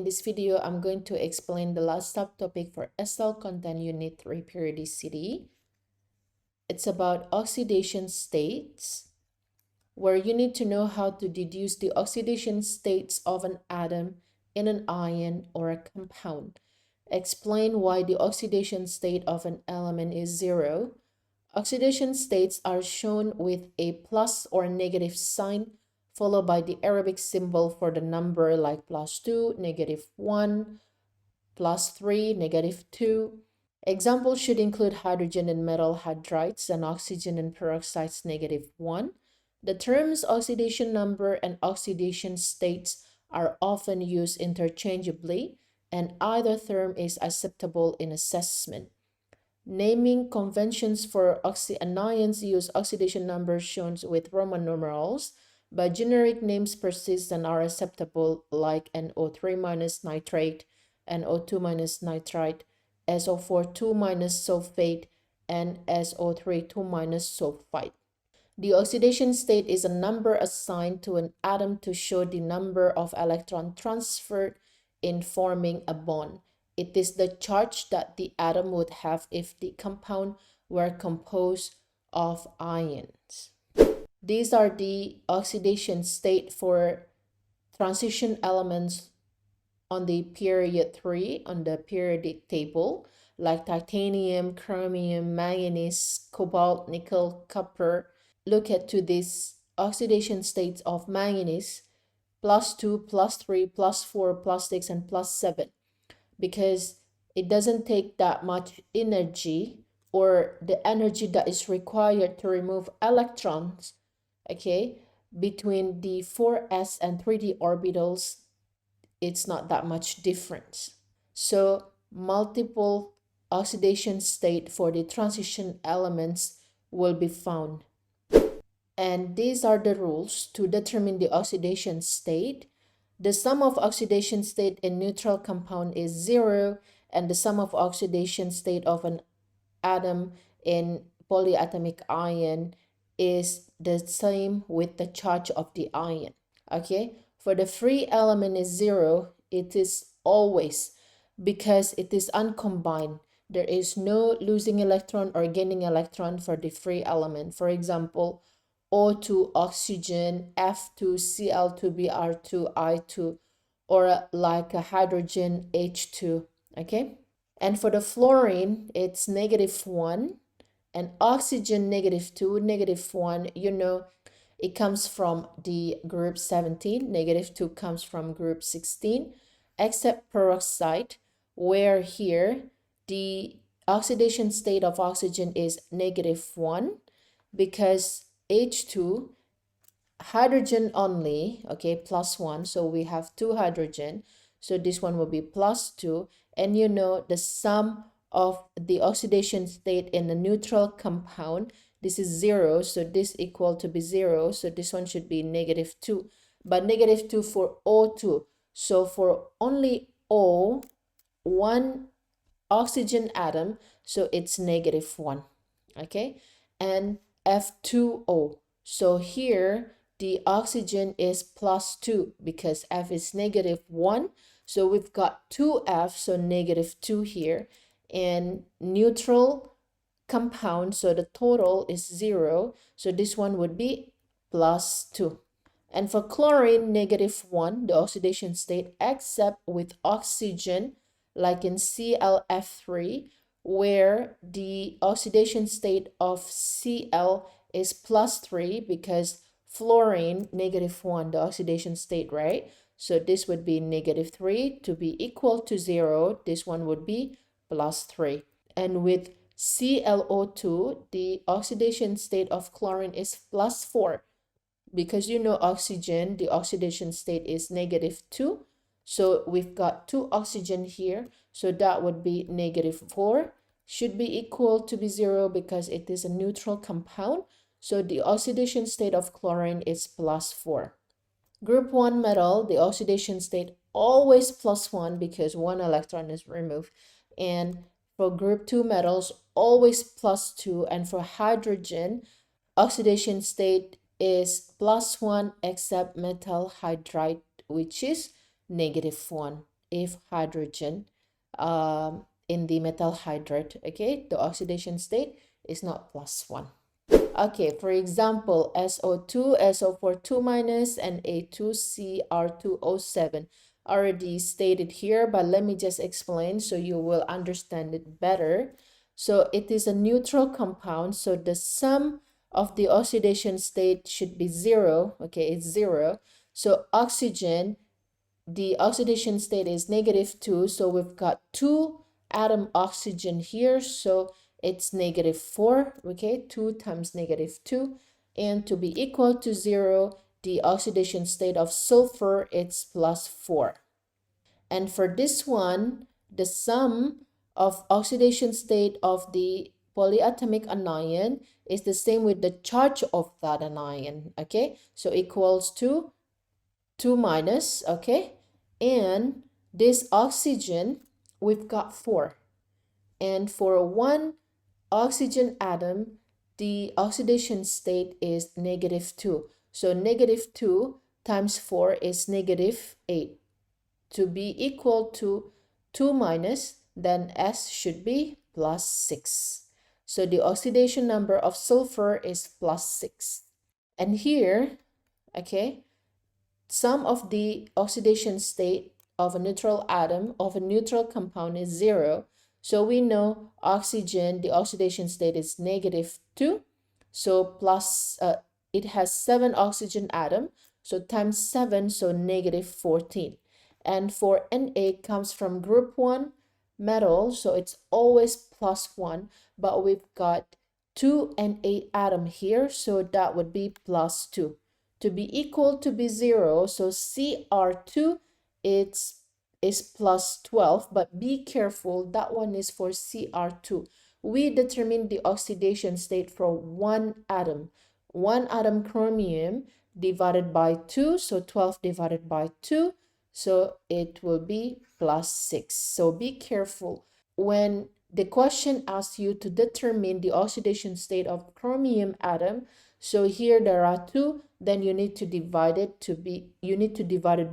this video, I'm going to explain the last subtopic for SL Content Unit 3 Periodicity. It's about oxidation states, where you need to know how to deduce the oxidation states of an atom in an ion or a compound. Explain why the oxidation state of an element is 0. Oxidation states are shown with a plus or negative sign, followed by the Arabic symbol for the number like +2, -1, +3, -2. Examples should include hydrogen and metal hydrides and oxygen and peroxides -1. The terms oxidation number and oxidation states are often used interchangeably, and either term is acceptable in assessment. Naming conventions for anions use oxidation numbers shown with Roman numerals, but generic names persist and are acceptable, like NO3 minus nitrate, NO2 minus nitrite, SO4 2 minus sulfate, and SO3 2 minus sulfite. The oxidation state is a number assigned to an atom to show the number of electrons transferred in forming a bond. It is the charge that the atom would have if the compound were composed of ions. These are the oxidation state for transition elements on the period 3 on the periodic table, like titanium, chromium, manganese, cobalt, nickel, copper. Look at these oxidation states of manganese, +2, +3, +4, +6, and +7, because it doesn't take that much energy, or the energy that is required to remove electrons, okay, between the 4s and 3d orbitals. It's not that much difference. So multiple oxidation state for the transition elements will be found. And these are the rules to determine the oxidation state. The sum of oxidation state in neutral compound is 0, and the sum of oxidation state of an atom in polyatomic ion is the same with the charge of the ion. Okay, for the free element is 0. It is always, because it is uncombined. There is no losing electron or gaining electron for the free element. For example, O2 oxygen, F2 Cl2 Br2 I2, or like a hydrogen H2. Okay, and for the fluorine it's -1, and oxygen -2, -1. You know, it comes from the group 17. -2 comes from group 16, except peroxide, where here the oxidation state of oxygen is -1, because H2, hydrogen only, okay, +1, so we have 2 hydrogen, so this one will be +2, and you know the sum of the oxidation state in a neutral compound, this is 0, so this equal to be 0, so this one should be -2, but -2 for O2, so for only O, one oxygen atom, so it's -1, okay, and F2O. So here the oxygen is +2 because F is -1. So we've got 2F, so -2 here. And neutral compound, so the total is 0. So this one would be +2. And for chlorine, -1, the oxidation state, except with oxygen, like in ClF3, where the oxidation state of Cl is +3, because fluorine, -1, the oxidation state, right? So this would be -3 to be equal to 0. This one would be +3. And with ClO2, the oxidation state of chlorine is +4, because you know oxygen, the oxidation state is -2. So we've got 2 oxygen here, so that would be -4. Should be equal to be 0 because it is a neutral compound. So the oxidation state of chlorine is +4. Group 1 metal, the oxidation state always +1 because 1 electron is removed. And for group 2 metals, always +2. And for hydrogen, oxidation state is +1 except metal hydride, which is -1. if hydrogen in the metal hydride, okay, the oxidation state is not +1. Okay, for example, SO2, SO4 2 minus, and A2CR2O7 already stated here, but let me just explain so you will understand it better. So it is a neutral compound, so the sum of the oxidation state should be 0. Okay, it's 0. So oxygen, the oxidation state is -2, so we've got 2 atom oxygen here, so it's -4. Okay, 2 times -2, and to be equal to 0, the oxidation state of sulfur, it's +4. And for this one, the sum of oxidation state of the polyatomic anion is the same with the charge of that anion. Okay, so equals to 2 minus, okay, and this oxygen, we've got 4. And for one oxygen atom, the oxidation state is -2. So -2 times 4 is -8. To be equal to 2 minus, then S should be +6. So the oxidation number of sulfur is +6. And here, okay, sum of the oxidation state of a neutral atom of a neutral compound is 0. So we know oxygen, the oxidation state is -2. So plus, it has 7 oxygen atom. So times 7, so -14. And for Na comes from group 1 metal, so it's always +1. But we've got 2 Na atom here, so that would be +2. To be equal to be 0, so Cr2 is +12, but be careful, that one is for Cr2. We determine the oxidation state for one atom chromium divided by 2, so 12 divided by 2, so it will be +6. So be careful when the question asks you to determine the oxidation state of chromium atom. So here there are 2, then you need to divide it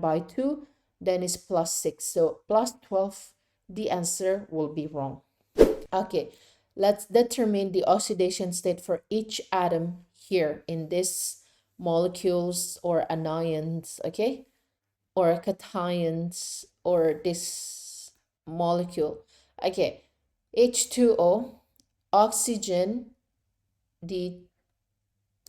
by 2, then it's +6. So +12, the answer will be wrong. Okay, let's determine the oxidation state for each atom here in this molecules or anions, okay, or cations, or this molecule. Okay, H2O, oxygen, the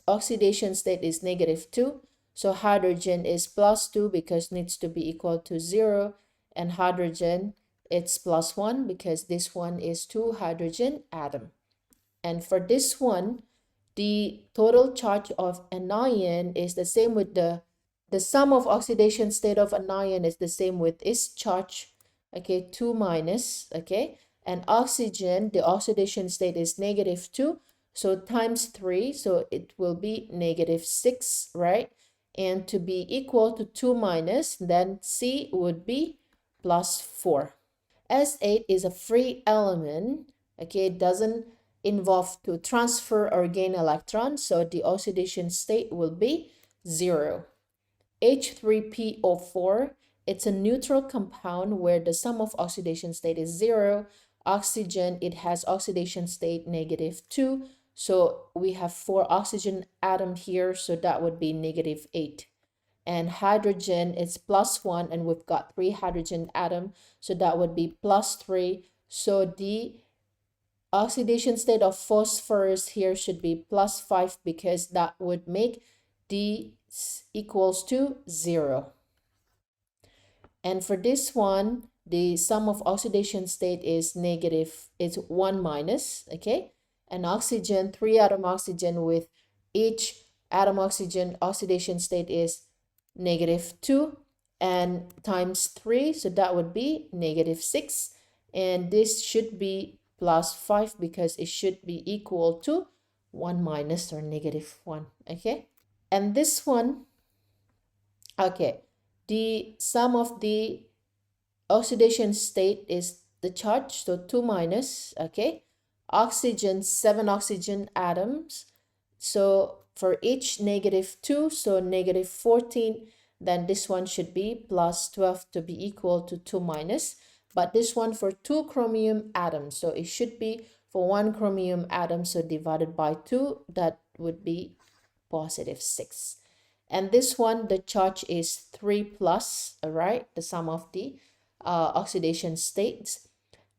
oxidation state is -2. So hydrogen is +2 because needs to be equal to 0. And hydrogen, it's +1 because this one is 2 hydrogen atom. And for this one, the total charge of anion is the same with the sum of oxidation state of anion is the same with its charge. Okay, 2 minus, okay. And oxygen, the oxidation state is -2. So times 3, so it will be -6, right? And to be equal to 2 minus, then C would be +4. S8 is a free element, okay? It doesn't involve to transfer or gain electrons, so the oxidation state will be 0. H3PO4, it's a neutral compound where the sum of oxidation state is 0. Oxygen, it has oxidation state -2. So we have 4 oxygen atom here, so that would be -8. And hydrogen is +1, and we've got 3 hydrogen atom, so that would be +3. So the oxidation state of phosphorus here should be +5 because that would make D equals to 0. And for this one, the sum of oxidation state is negative, it's 1 minus, okay? And oxygen, 3 atom oxygen with each atom oxygen oxidation state is -2 and times 3, so that would be -6. And this should be +5 because it should be equal to 1 minus or -1, okay? And this one, okay, the sum of the oxidation state is the charge, so 2 minus, okay? Oxygen, 7 oxygen atoms. So for each -2, so -14, then this one should be plus 12 to be equal to 2 minus. But this one for 2 chromium atoms, so it should be for 1 chromium atom, so divided by 2, that would be positive 6. And this one, the charge is 3 plus, all right, the sum of the oxidation states.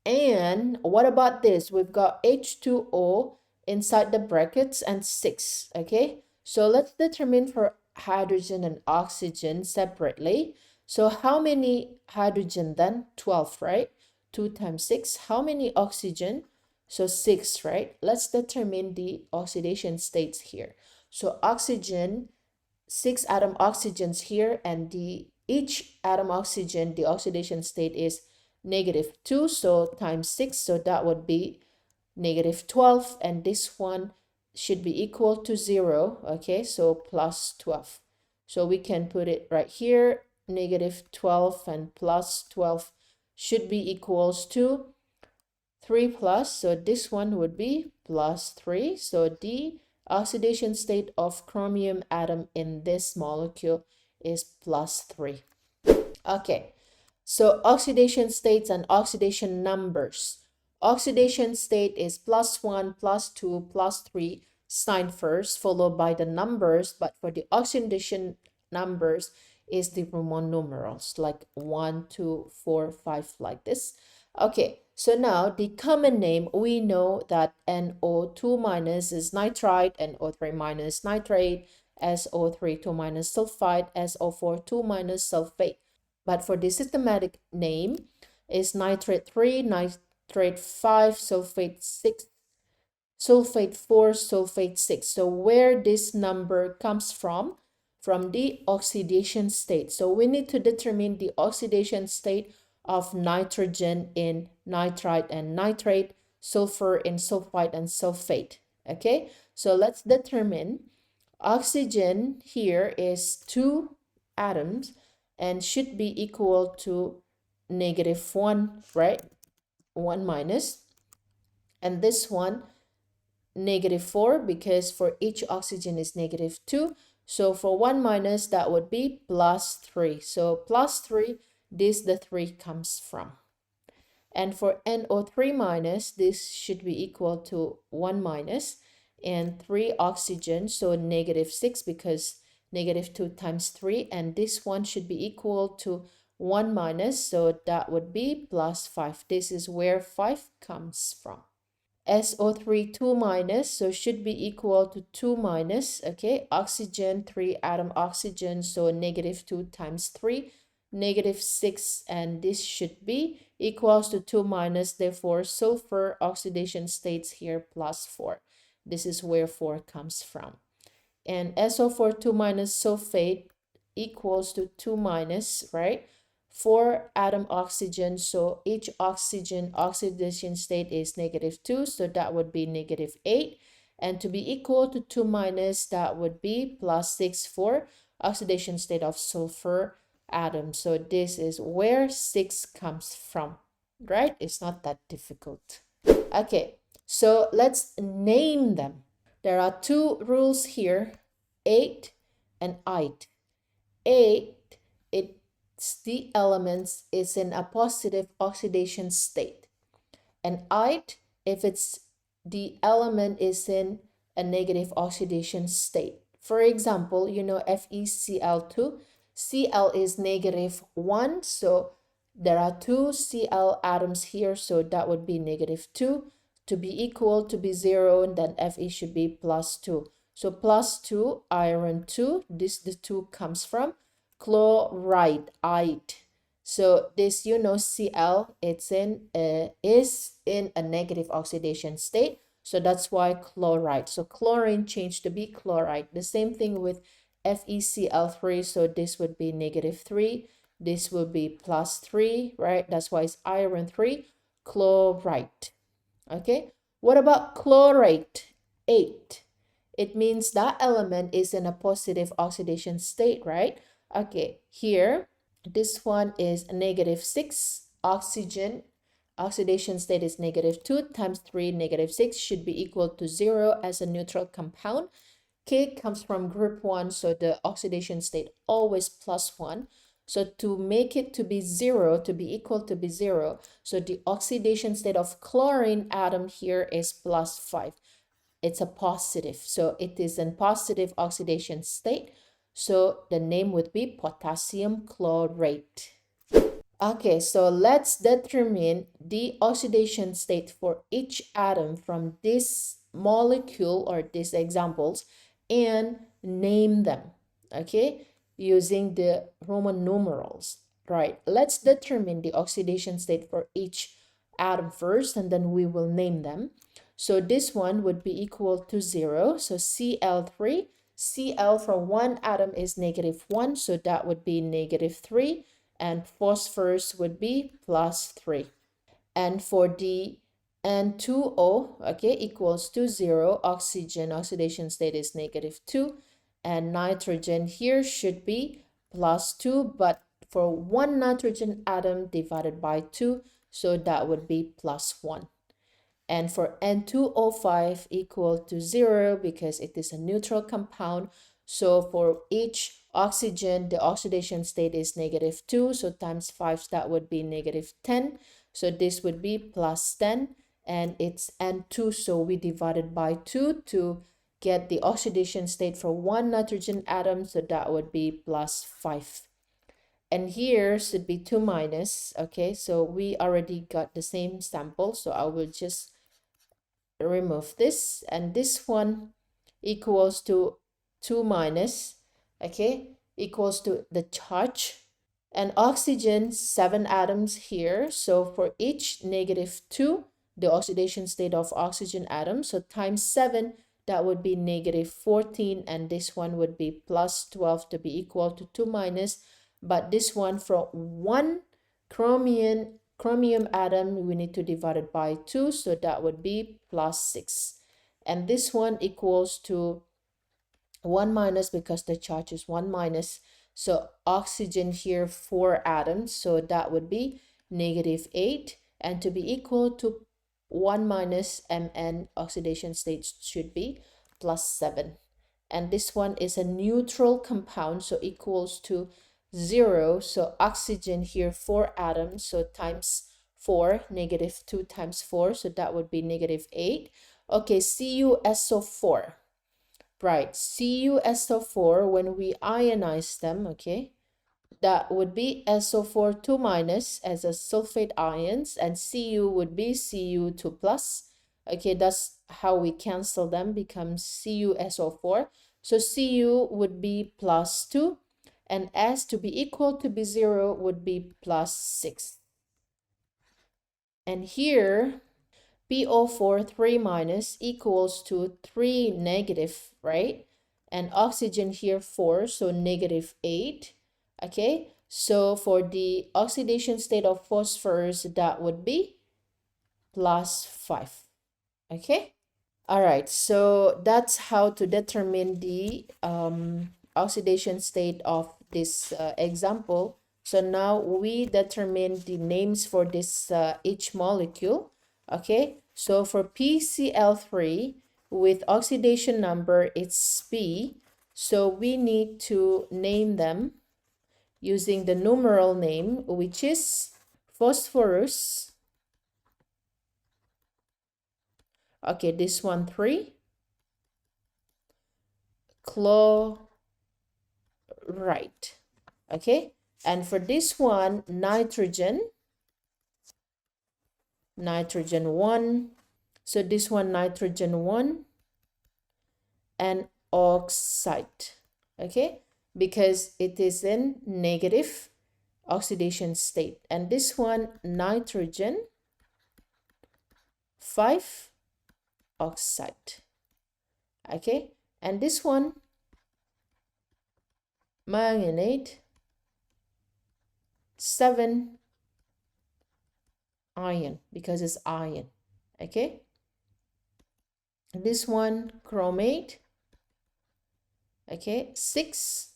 And what about this? We've got H2O inside the brackets and 6, okay? So let's determine for hydrogen and oxygen separately. So how many hydrogen then? 12, right? 2 times 6. How many oxygen? So 6, right? Let's determine the oxidation states here. So oxygen, 6 atom oxygens here, and each atom oxygen, the oxidation state is -2, so times 6, so that would be -12, and this one should be equal to 0, okay, so plus 12. So we can put it right here, -12 and plus 12 should be equals to 3 plus, so this one would be plus 3. So the oxidation state of chromium atom in this molecule is plus 3. Okay, so oxidation states and oxidation numbers. Oxidation state is +1, +2, +3 signed first, followed by the numbers, but for the oxidation numbers is the Roman numerals, like 1, 2, 4, 5, like this. Okay, so now the common name, we know that NO2 minus is nitrite, NO3 minus nitrate, SO3 2 minus sulfite, SO4 2 minus sulfate. But for the systematic name is nitrate 3, nitrate 5, sulfate 6, sulfate 4, sulfate 6. So where this number comes from the oxidation state. So we need to determine the oxidation state of nitrogen in nitrite and nitrate, sulfur in sulfite and sulfate. Okay, so let's determine oxygen here is 2 atoms and should be equal to -1, right? 1 minus. And this one, -4, because for each oxygen is -2. So for 1 minus, that would be plus 3. So plus 3, this the 3 comes from. And for NO3 minus, this should be equal to 1 minus and 3 oxygen, so -6 because -2 times 3, and this one should be equal to 1 minus, so that would be plus 5. This is where 5 comes from. SO3 2 minus, so should be equal to 2 minus, okay, oxygen, 3 atom oxygen, so -2 times 3, -6, and this should be equals to 2 minus, therefore sulfur oxidation states here plus 4. This is where 4 comes from. And SO4 2 minus sulfate equals to 2 minus, right? 4 atom oxygen, so each oxygen oxidation state is -2, so that would be -8. And to be equal to 2 minus, that would be plus 6 for oxidation state of sulfur atom. So this is where 6 comes from, right? It's not that difficult. Okay, so let's name them. There are 2 rules here, 8 and 8. 8, it's the elements is in a positive oxidation state. And 8, if it's the element is in a negative oxidation state. For example, you know FeCl2, Cl is -1, so there are 2 Cl atoms here, so that would be -2. To be equal to be 0, and then Fe should be plus 2. So plus 2, iron 2, this the 2 comes from chloride. So this, you know, Cl, it's is in a negative oxidation state, so that's why chloride. So chlorine changed to be chloride. The same thing with FeCl3, so this would be -3, this will be plus 3, right? That's why it's iron 3, chloride. Okay, what about chlorate 8? It means that element is in a positive oxidation state, right? Okay, here, this one is -6 oxygen. Oxidation state is -2 times 3, -6 should be equal to 0 as a neutral compound. K comes from group 1, so the oxidation state always +1. So to make it to be 0, to be equal to be 0, so the oxidation state of chlorine atom here is +5. It's a positive, so it is a positive oxidation state. So the name would be potassium chlorate. Okay, so let's determine the oxidation state for each atom from this molecule or these examples and name them, okay, using the Roman numerals. Right, let's determine the oxidation state for each atom first, and then we will name them. So this one would be equal to 0, so Cl3. Cl from one atom is -1, so that would be -3, and phosphorus would be +3. And for the N2O, okay, equals to 0, oxidation state is -2, and nitrogen here should be +2, but for one nitrogen atom divided by 2, so that would be +1. And for N2O5 equal to 0 because it is a neutral compound. So for each oxygen, the oxidation state is -2. So times 5, that would be -10. So this would be +10. And it's N2, so we divided by 2 to get the oxidation state for one nitrogen atom. So that would be +5. And here should be 2 minus. Okay, so we already got the same sample. So I will just remove this, and this one equals to 2 minus, okay, equals to the charge, and oxygen 7 atoms here. So for each -2, the oxidation state of oxygen atom, so times 7, that would be -14, and this one would be +12 to be equal to 2 minus. But this one from one chromium atom, we need to divide it by 2, so that would be +6. And this one equals to 1 minus because the charge is 1 minus. So oxygen here 4 atoms, so that would be -8. And to be equal to 1 minus Mn, oxidation state should be +7. And this one is a neutral compound, so equals to 0. So oxygen here 4 atoms, so times 4, -2 times 4, so that would be -8. Okay, CuSO4. Right, CuSO4, when we ionize them, okay, that would be SO4 2 minus as a sulfate ions, and Cu would be Cu2 plus. Okay, that's how we cancel them, becomes CuSO4. So Cu would be +2, and S to be equal to be 0 would be +6. And here, PO4 3 minus equals to 3 negative, right? And oxygen here 4, so -8. Okay, so for the oxidation state of phosphorus, that would be +5. Okay, all right, so that's how to determine the oxidation state of this example. So now we determine the names for this each molecule. Okay, so for PCl3 with oxidation number, it's P. So we need to name them using the numeral name, which is phosphorus. Okay, this one 3. Chloride. Okay, and for this one, nitrogen 1. So this one, nitrogen 1, and oxide. Okay, because it is in negative oxidation state. And this one, nitrogen 5 oxide. Okay, and this one, manganate 7 iron, because it's iron. Okay, this one, chromate, okay, 6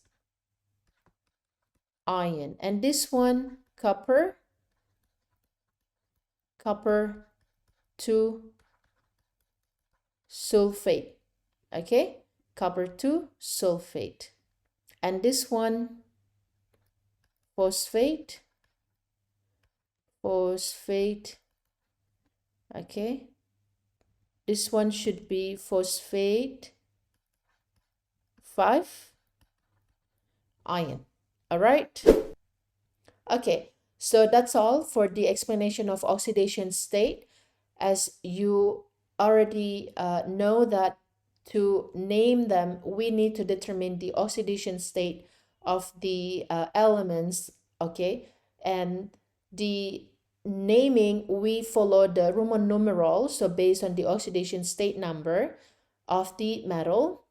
iron. And this one, copper 2 sulfate. Okay, copper 2 sulfate, and this one phosphate, okay, this one should be phosphate 5 ion. All right. Okay, so that's all for the explanation of oxidation state. As you already know that to name them, we need to determine the oxidation state of the elements, okay? And the naming, we follow the Roman numerals, so based on the oxidation state number of the metal,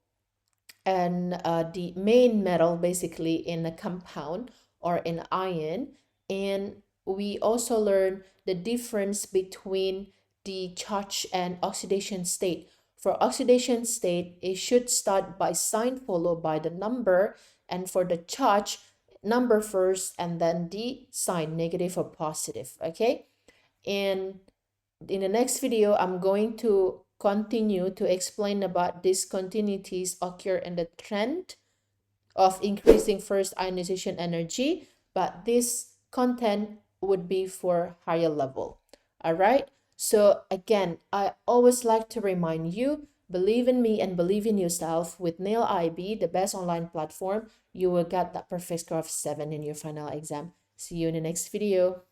and the main metal basically in a compound or in ion. And we also learn the difference between the charge and oxidation state. For oxidation state, it should start by sign followed by the number, and for the charge, number first and then the sign, negative or positive, okay? And in the next video, I'm going to continue to explain about discontinuities occur in the trend of increasing first ionization energy, but this content would be for higher level. All right. So again, I always like to remind you, believe in me and believe in yourself. With Nail IB, the best online platform, you will get that perfect score of 7 in your final exam. See you in the next video.